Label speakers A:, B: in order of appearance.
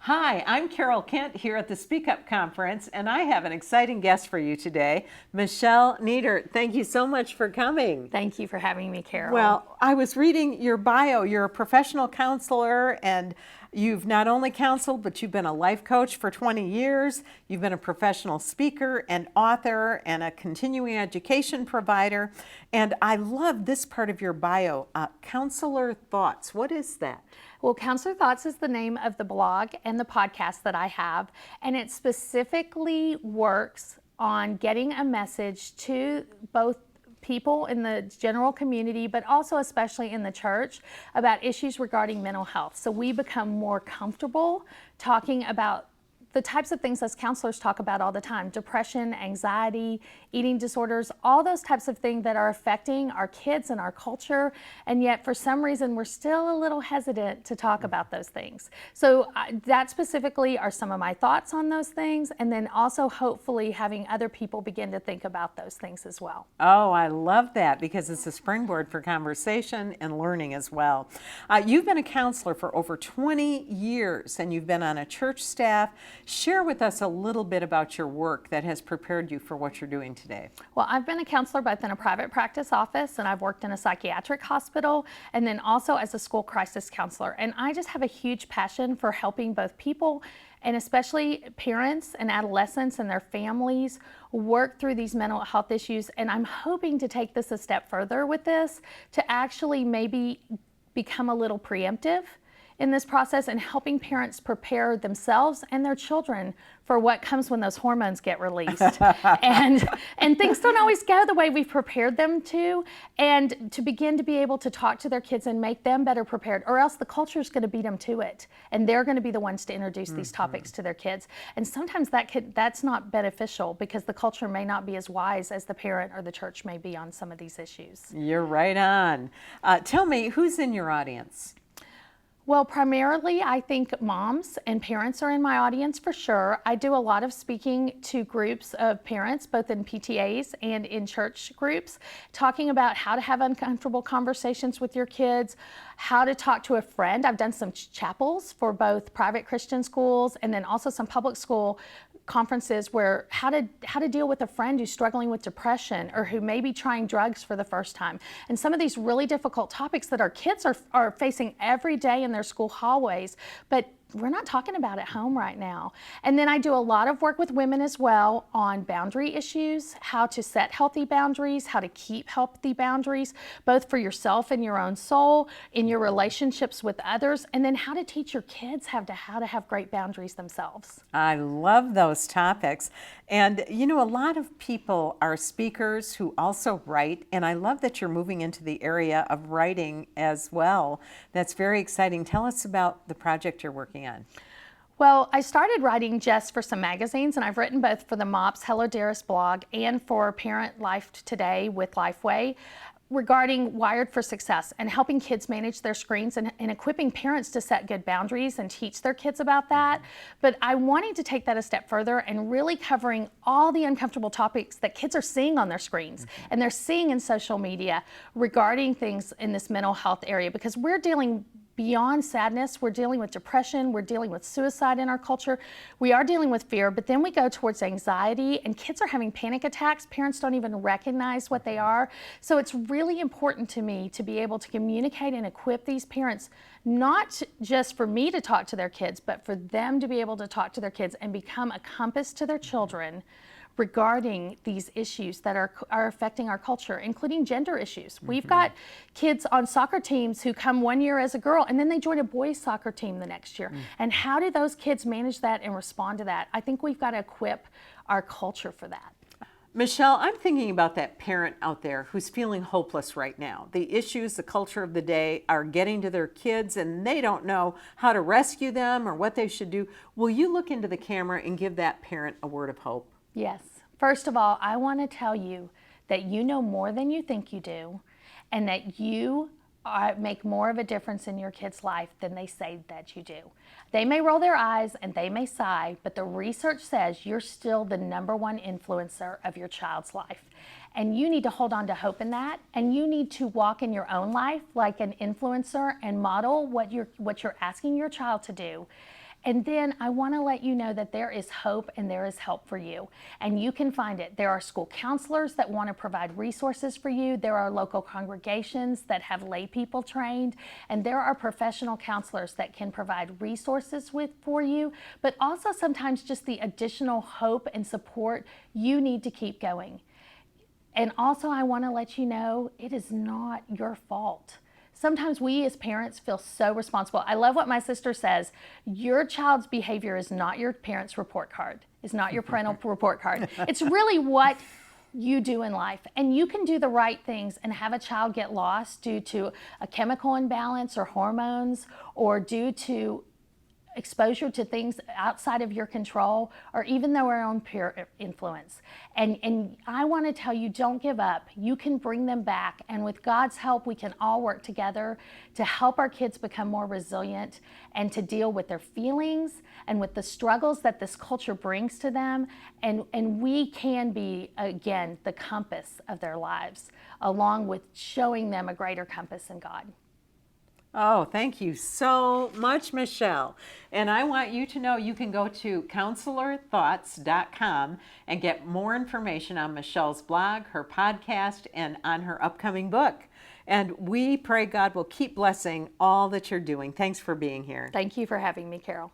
A: Hi, I'm Carole Kent here at the Speak Up Conference, and I have an exciting guest for you today, Michelle Niedert. Thank you so much for coming.
B: Thank you for having me, Carol.
A: Well, I was reading your bio. You're a professional counselor, and you've not only counseled, but you've been a life coach for 20 years. You've been a professional speaker and author and a continuing education provider. And I love this part of your bio, Counselor Thoughts. What is that?
B: Well, Counselor Thoughts is the name of the blog and the podcast that I have, and it specifically works on getting a message to both people in the general community, but also especially in the church about issues regarding mental health. So we become more comfortable talking about the types of things us counselors talk about all the time: depression, anxiety, eating disorders, all those types of things that are affecting our kids and our culture. And yet for some reason, we're still a little hesitant to talk about those things. So that specifically are some of my thoughts on those things. And then also hopefully having other people begin to think about those things as well.
A: Oh, I love that because it's a springboard for conversation and learning as well. You've been a counselor for over 20 years and you've been on a church staff. Share with us a little bit about your work that has prepared you for what you're doing today.
B: Well, I've been a counselor both in a private practice office, and I've worked in a psychiatric hospital, and then also as a school crisis counselor. And I just have a huge passion for helping both people, and especially parents and adolescents and their families, work through these mental health issues. And I'm hoping to take this a step further with this, to actually maybe become a little preemptive in this process and helping parents prepare themselves and their children for what comes when those hormones get released. and things don't always go the way we've prepared them to, and to begin to be able to talk to their kids and make them better prepared, or else the culture is going to beat them to it, and they're going to be the ones to introduce these topics to their kids. And sometimes that's not beneficial because the culture may not be as wise as the parent or the church may be on some of these issues.
A: You're right on. Tell me, who's in your audience?
B: Well, primarily, I think moms and parents are in my audience for sure. I do a lot of speaking to groups of parents, both in PTAs and in church groups, talking about how to have uncomfortable conversations with your kids, how to talk to a friend. I've done some chapels for both private Christian schools and then also some public school conferences where how to deal with a friend who's struggling with depression or who may be trying drugs for the first time. And some of these really difficult topics that our kids are facing every day in their school hallways, but we're not talking about at home right now. And then I do a lot of work with women as well on boundary issues, how to set healthy boundaries, how to keep healthy boundaries, both for yourself and your own soul, in your relationships with others, and then how to teach your kids how to have great boundaries themselves.
A: I love those topics. And you know, a lot of people are speakers who also write, and I love that you're moving into the area of writing as well. That's very exciting. Tell us about the project you're working on.
B: Well, I started writing just for some magazines, and I've written both for the MOPS Hello Dearest blog and for Parent Life Today with Lifeway regarding Wired for Success and helping kids manage their screens and equipping parents to set good boundaries and teach their kids about that. But I wanted to take that a step further and really covering all the uncomfortable topics that kids are seeing on their screens and they're seeing in social media regarding things in this mental health area, because we're dealing beyond sadness. We're dealing with depression, we're dealing with suicide in our culture, we are dealing with fear, but then we go towards anxiety, and kids are having panic attacks. Parents don't even recognize what they are. So it's really important to me to be able to communicate and equip these parents, not just for me to talk to their kids, but for them to be able to talk to their kids and become a compass to their children regarding these issues that are affecting our culture, including gender issues. We've got kids on soccer teams who come one year as a girl and then they join a boys soccer team the next year. And how do those kids manage that and respond to that? I think we've got to equip our culture for that.
A: Michelle, I'm thinking about that parent out there who's feeling hopeless right now. The issues, the culture of the day are getting to their kids and they don't know how to rescue them or what they should do. Will you look into the camera and give that parent a word of hope?
B: Yes. First of all, I want to tell you that you know more than you think you do, and that you make more of a difference in your kid's life than they say that you do. They may roll their eyes and they may sigh, but the research says you're still the #1 influencer of your child's life. And you need to hold on to hope in that, and you need to walk in your own life like an influencer and model what you're asking your child to do. And then I want to let you know that there is hope and there is help for you. And you can find it. There are school counselors that want to provide resources for you. There are local congregations that have lay people trained. And there are professional counselors that can provide resources for you, but also sometimes just the additional hope and support you need to keep going. And also, I want to let you know it is not your fault. Sometimes we as parents feel so responsible. I love what my sister says. Your child's behavior is not your parent's report card. It's not your parental report card. It's really what you do in life. And you can do the right things and have a child get lost due to a chemical imbalance or hormones, or due to exposure to things outside of your control, or even their own peer influence. And I want to tell you, don't give up. You can bring them back. And with God's help, we can all work together to help our kids become more resilient and to deal with their feelings and with the struggles that this culture brings to them. And we can be, again, the compass of their lives, along with showing them a greater compass in God.
A: Oh, thank you so much, Michelle. And I want you to know you can go to counselorthoughts.com and get more information on Michelle's blog, her podcast, and on her upcoming book. And we pray God will keep blessing all that you're doing. Thanks for being here.
B: Thank you for having me, Carole.